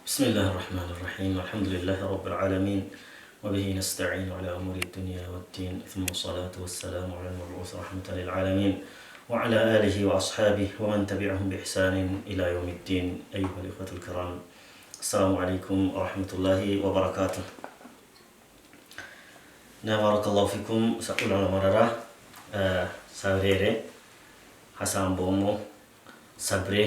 بسم الله الرحمن الرحيم. الحمد لله رب العالمين، وبه نستعين على أمور الدنيا والدين، ثم الصلاة والسلام على المبعوث رحمة للعالمين وعلى آله وأصحابه ومن تبعهم بإحسان إلى يوم الدين. أيها الإخوة الكرام، السلام عليكم ورحمة الله وبركاته. بارك الله فيكم. سأقول على مرة سابريري حسام بومو سبري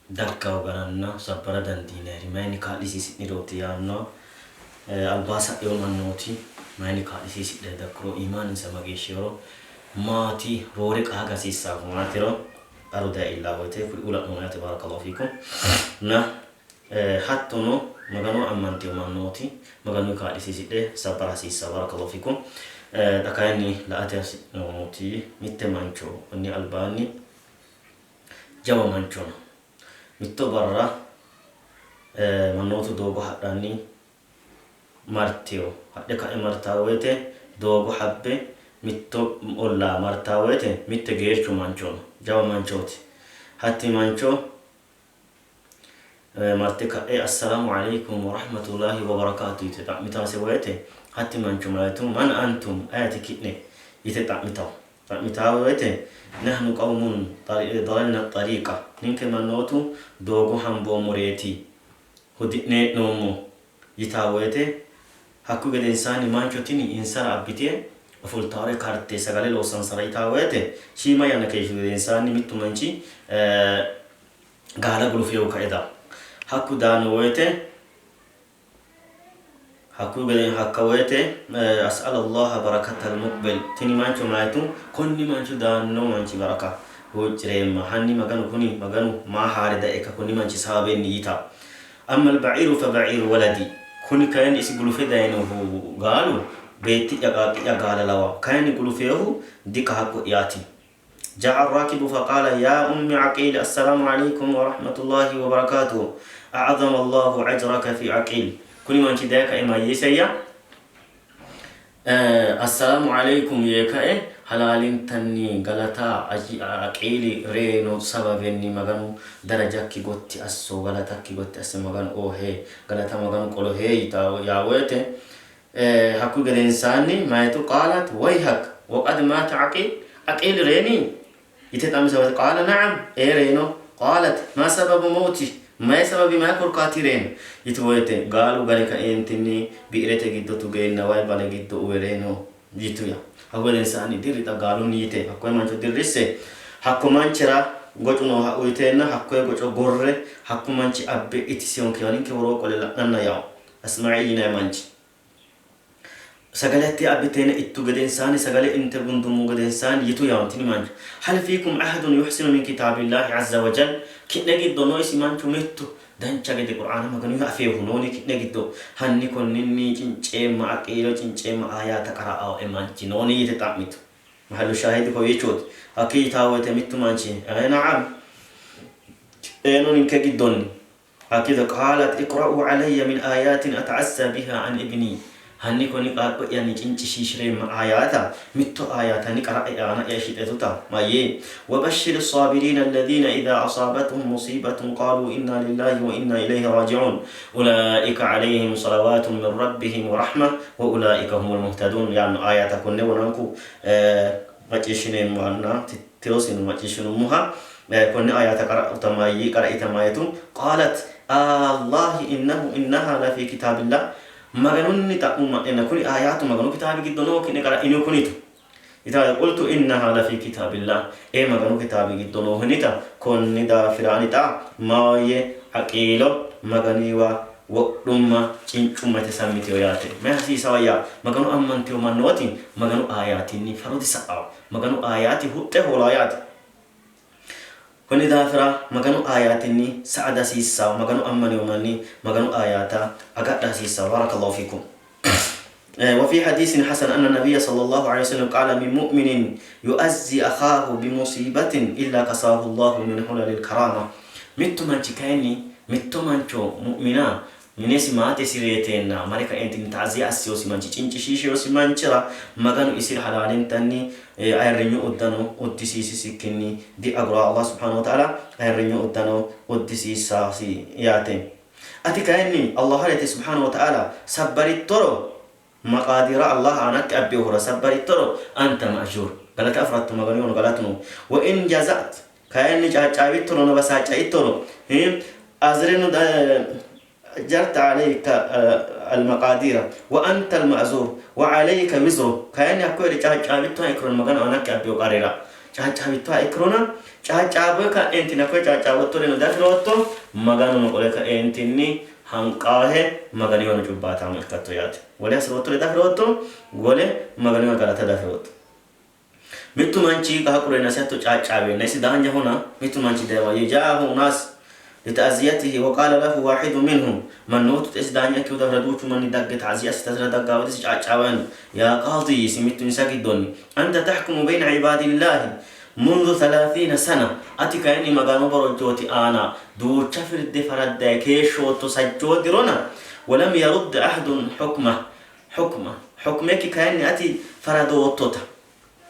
دكا وغنانا سبرا دنديناري ماني كاليسيس نيروتي يامنا الباسا يوم النوتي ماني كاليسيس دكرو إيمان سماجيشيرو ماتي رورك أغاسيس سافماتيرو أردا إلا وتي كل أولى نوعات. بارك الله فيكم. حتى نو مغانو أمانتي وما نوتي مغانو كاليسيس سبرا سيسا. بارك الله فيكم. دكايني لا أتيس نوتي متمانشو وني ألباني جوا مانشونا mitto barra mannotu doogo hadhanni martiyo hadhe ka'e martaa woyte doogo habbe mitto olla martaa woyte mitte geerchu manchono jawa manchooti. hatti mancho marte ka'e assalamu alaykum wa rahmatullahi wa barakatuh yite ta'mitaase woyte hatti mancho malaytum man antum ayati kidne yite ta'mitaase woyte نحن قوم ضللنا الطريقة نينك منوتو دوغو همبو مريتي هدئني نومو يتاويتي حكو قد إنساني مانشو تيني إنسان عبتي وفول طاري كارتي سغالي لو سنسر يتاويتي شي ما ينكيش قد إنساني ميتو منشي غالا قلو فيو كايدا حكو دانويتي حكو قدين حكويته أسأل الله بركة المقبل تني مانشو مايتو كوني مانشو دانو مانشي بركة هو جريم هني مغانو كوني مغانو ما هاردا إيكا كوني مانشي صحابين نيتا. أما البعير فبعير ولدي كوني كاين يسيقلو في داينو هو قالوا بيتي يقال لوا كاين يقولو فيه ديك حقو ياتي. جاء الراكب فقال يا أم عقيل السلام عليكم ورحمة الله وبركاته أعظم الله أجرك في عقيل. كل ما انت داك إما يسيا السلام عليكم يكا حلال تني غلطا عقيلي رينو سبب اني مغانو درجة كي غوتي أسو غلطا كي غوتي أسو مغان أوهي غلطا مغانو قولو هي يا ويتي حكو قد إنساني ما يتو قالت ويهك وقد مات عقيل ريني يتتعمل سوى قال نعم اي رينو. قالت ما سبب موتي ما سبب ما كركاتيرين يتويته قالوا قالك انتني بيرته جدو تجين نواي بنا جدو ورينو جيتويا هو الانسان يدير تقالوا نيته حكوا ما تدرسه حكوا ما نشرا غوتنو حويتنا حكوا غوتو غورره حكوا ما نشي ابي اتسيون كيانين كورو قللا ننا ياو اسمعينا مانش سجلت أبتين إتو قد إنسان سجل إنت بندمو قد إنسان يتو يانتني مانش. هل فيكم أحد يحسن من كتاب الله عز وجل كنا جدو نويس مانشو ميتو دان شاقد القرآن ما كانوا يعفيه نوني كنا جدو هني كونني جنچه ما أكيلو جنچه ما آيات قراء أو إمانشي نوني يتتعميتو محلو شاهد كو يشود أكي تاويت ميتو مانشي نعم نوني كجدوني أكيد قالت اقرأوا علي من آيات أتعسى بها عن ابني هني كوني قاقو يعني جنچ شيشري ما آياتا متو آياتا نقرأ أنا يشيطتا ما يه. وبشر الصابرين الذين إذا أصابتهم مصيبة قالوا إنا لله وإنا إليه راجعون أولئك عليهم صلوات من ربهم ورحمة وأولئك هم المهتدون. يعني آياتا كوني ونانكو مجيشني موانا تتروسين مجيشنو موها كوني آياتا قرأت ما يتون. قالت الله إنها لفي كتاب الله مغنون تأمم إن كل آيات مغنون كتاب جدا نو كن قرأ إنه كنيتو إذا قلت إنها لفي كتاب الله إيه مغنون كتاب جدا نو هنيتا كن ندا فرانيتا ما يه أكيلو مغنيوا وقلما چنچوما تسميتي وياتي ما هسي سوايا مغنون أمانتي ومنواتي مغنون آياتي ني فرود ساعة مغنون آياتي هوته ولايات كوني دافرا مغانو آياتني سعادة سيسا مغانو أماني وماني مغانو آياتا أقعد سيسا. بارك الله فيكم. وفي حديث حسن أن النبي صلى الله عليه وسلم قال من مؤمن يؤذي أخاه بمصيبة إلا كساه الله من حلل الكرامة. متو منشي كايني متو منشو مؤمنا من سمات سيريتنا مريكا أنت متعزي أسيو سمانشي تنشيشيو سمانشرا مغانو يصير حلالين تاني أيرنيو قدانو قدسيسي سكني دي أقرأ الله سبحانه وتعالى أيرنيو قدانو قدسيسي ياتي أتكايني الله عليه سبحانه وتعالى سبر الطرو مقادير الله عنك أبي هو سبر الطرو أنت مأجور قالت أفرط مغانيون قالتنو وإن جزأت كايني جاوي الطرو نبسا جاوي الطرو أزرينو جرت عليك المقادير وأنت المعذور وعليك وزر كأن يقول جابتها يكرون مكان أنا كأبي وقاريرا جابتها يكرونا جابك أنت نقول جابتها لنا دافلوتو مكان نقولك أنت ني هنقاه مكان يوم جبات عمل كتويات ولا سلوتو دافلوتو ولا مكان يوم كلا تدافلوت متو منشي كهكورنا سيتو جابي نسي دهنجا هنا متو منشي دوا يجاه ناس لتعزيته وقال له واحد منهم من نوت إسدانيا كيو دفردوش من دق تعزية ستزرد دقاوتس عجوان يا قاضي سميت نساك الدنيا أنت تحكم بين عباد الله منذ 30 سنة أتيك إني مغانو برجوتي أنا دو تشفر الدفرد كيشو تسجو ديرونا ولم يرد أحد حكمك كأني أتي فردو توتا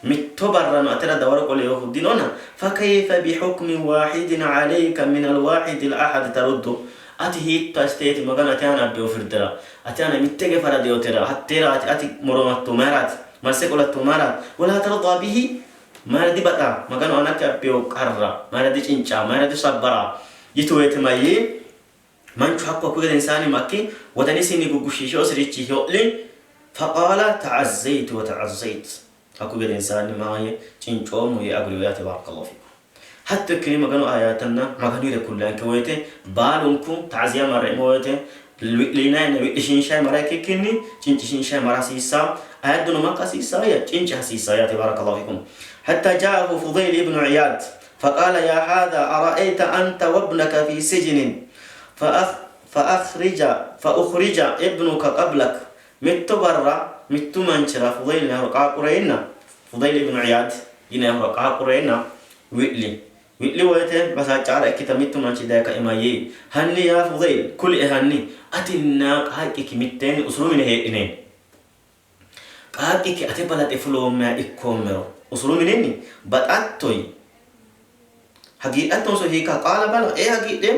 متبرن أترى دورك وليه دينونا فكيف بحكم واحد عليك من الواحد الأحد ترد أتي تستيت مغانا تانا بيوفردرا أتانا متجه فرديو ترى حتى أتي مرمت تمارات مرسكولة تمارات ولا ترضى به ما ردي بتا مغانا أنا كبيو كرر ما ردي إنشا ما ردي صبرا يتويت ماي من شحقه كل إنسان مكي ودنيسيني بوشيشو سريتشي هولي فقال تعزيت وتعزيت أكو قد إنسان معي تنجوم وهي أقوليات بارك الله فيكم حتى كلمة كانوا آياتنا ما كانوا يقول لك كويته بالونكم تعزية مرة موته لينا نبيشين شيء مرة كيكني تنجشين شيء مرة سيسا أهدنا ما قاسيسا يا تنجح سيسا يا تبارك الله فيكم حتى جاءه فضيل ابن عياد فقال يا هذا أرأيت أنت وابنك في سجن فأخرج ابنك قبلك متبرع متمنشرا فضيل نهرقا قرينا فضيل ابن عياد ينهرقا قرينا ويلي ويته بس أجار أكيد متمنشي داك إمايي هني يا فضيل كل إهني أتينا قاعدك متين أسلوب من هيئنين قاعدك أتبلت إفلوم ما إكومرو أسلوب مني بتأتوي حقيقة سهيكا قال بلا إيه حقيقة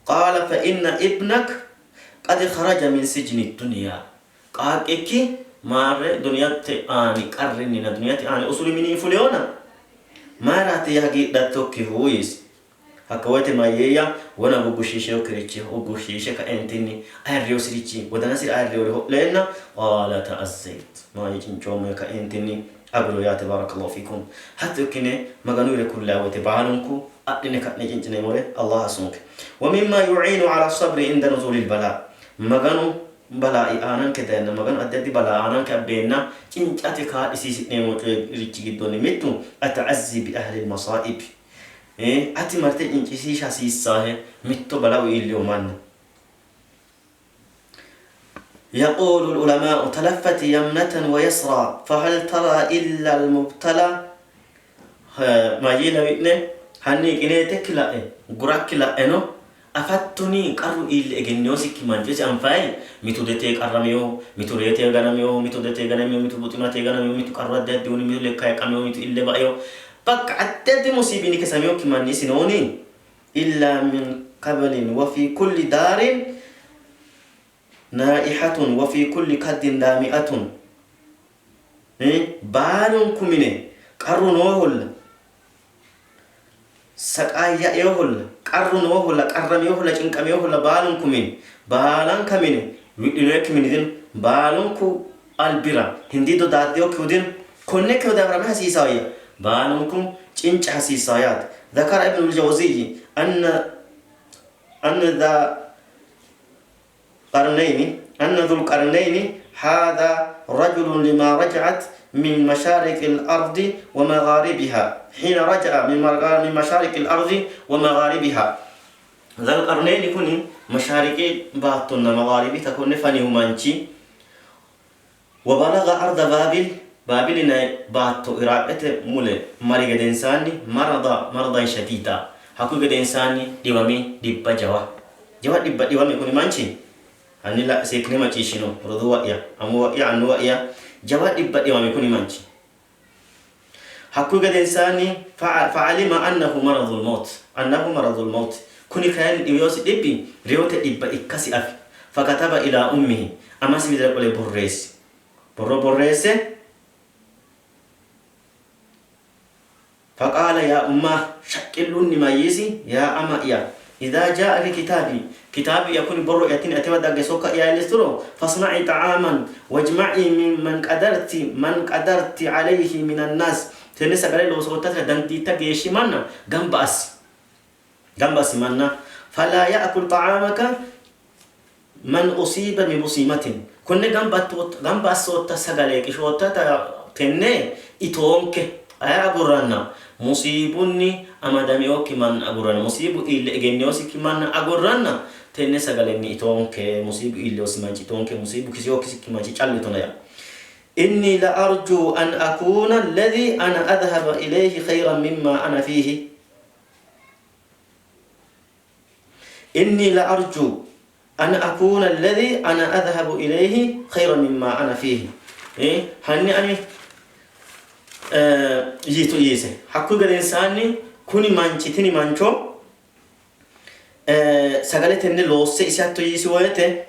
قال فإن ابنك قد خرج من سجن الدنيا قال إكي مار دنيا تاني قرننا دنيا تاني أصولي مني فليونا ما راتي حقيقة داتوكي هويس هكوات ما ييا وانا بوشيشة وكريتشي وبوشيشة كأنتني أهريو سريتشي ودنا سير أهريو لأن قال تأزيت ما يجين جومي كأنتني أقول يا تبارك الله فيكم حتى كني ما قالوا لكل لا وتبعانكم أنك نجين مولى الله اسمك ومما يعين على الصبر عند نزول البلاء ما قالوا بلاء أنا كده إن ما قالوا أدي بلاء أنا كبينا إن أتكا إسيس نيمو ريتشي جدوني متو أتعزي بأهل المصائب أتي مرتين إن إسيس حسيساه متو بلاء إليومان يقول العلماء تلفت يمنة ويسرى فهل ترى إلا المبتلى ما جينا بيتنا هني كني تكلا غراك لا إنه أفتوني كارو إل إجنيوسي كمان جس أنفاي ميتو دتة كاراميو ميتو ريتة غناميو ميتو دتة غناميو ميتو بوتيما تة غناميو ميتو كارو دت ديوني ميتو لكاي كاميو ميتو إل بايو بق عدد مصيبيني كساميو كمان نسينوني إلا من قبل وفي كل دار نائحة وفي كل كد دامئة بالون كمينة قرن وهول سقايا يهول قرن وهول قرم يهول جنكم يهول بالون كمين بالان كمينة ويدرك منين بالون كو البرا هندي دو داديو كودين كونك كودا برمها سيسايا بالون كم جنچ حسيسايات ذكر ابن الجوزي أن ذا ذو القرنين هذا رجل لما رجعت من مشارق الأرض ومغاربها حين رجع من مشارق الأرض ومغاربها ذو القرنين يكون مشارق باطن مغاربي تكون فنيه منشي وبلغ أرض بابل باتو إراقة مولى مريق الإنسان مرضا شديدا حقوق الإنسان ديوامي ديبا جوا جواد بدي وامي كوني مانشي أني لا سيكني ما تيشينو رضوا يا أمو يا أنو يا جواد بدي وامي كوني مانشي حكوا قد إنساني فعلم أنه مرض الموت كوني كان يوسي دبي ريوت إبا إكاسي أفي فكتب إلى أمه أما سيدنا قولي بوريس فقال يا أمه شكلوني ما يزي يا أما يا إذا جاءك كتابي يكون برو يتين أتودا جسوك يا لسترو فاصنعي طعاما واجمعي من قدرت عليه من الناس تنسى قال له صوتها دنتي تجيشي منا جنب أس منا فلا يأكل طعامك من أصيب بمصيبة كن جنب الصوت سجلك شوتا تنّي إتونك أقولنا مصيبني أما دميوك من أقولنا مصيب إلا إجنيوسك من أقولنا تنّي سجلني إتونك مصيب إلا وسماجي تونك مصيب كسيوك سكماجي علتنا يا إني لأرجو أن أكون الذي أنا أذهب إليه خيرا مما أنا فيه إني لأرجو أن أكون الذي أنا أذهب إليه خيرا مما أنا فيه هني أني جيتو يسه حكوا قد إنساني كوني مانشتني مانشو سجلت إن لوسة إساتو يسويته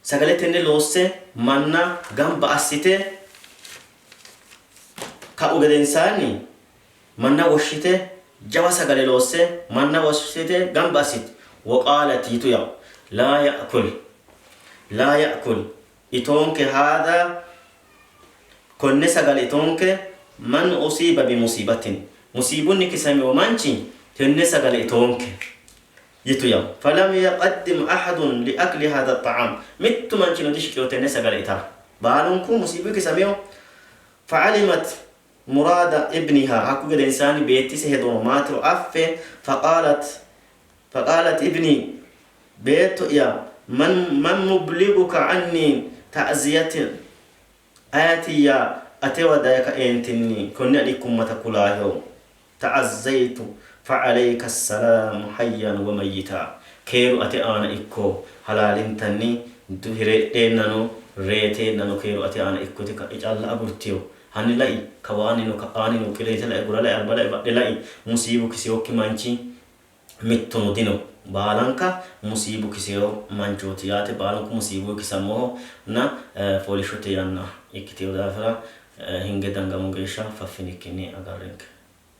سجلت إن لوسة منا جنب أسيته كأو قد إنساني منا وشته جوا سجل لوسة منا وشته جنب أسيت وقالت يتويا لا يأكل إتونك هذا كن سجل إتونك من أصيب بمصيبة مصيبني كسامي ومانشي تن سجل إتونك يتويا فلم يقدم أحد لأكل هذا الطعام مت مانشي نديش كيو تن سجل إتار بالونكو مصيبة كساميو فعلمت مراد ابنها أكو قد إنسان بيتي سهدون مات وأفه فقالت ابني بيت يا من مبلغك عني تعزية آتي يا أتوا دايك أنتني كنا لكم متكلاه تعزيت فعليك السلام حيا وميتا كيرو أتي أنا إكو حلال تني دهرتينانو ريتينانو كيرو أتي أنا إكو تك إجعل أبرتيو هني لاي كوانينو كأنينو كليت لا يقول لا أربعة بدلاي مصيبو كسيوك مانشي ميتونو دينو بالانكا مصيبو كسيو مانجوتيات بالانكو مصيبو كسموه نا فوليشوتي يانا إكتيو دافرا هنگه دنگا مونگيشا ففينيكيني أغارينك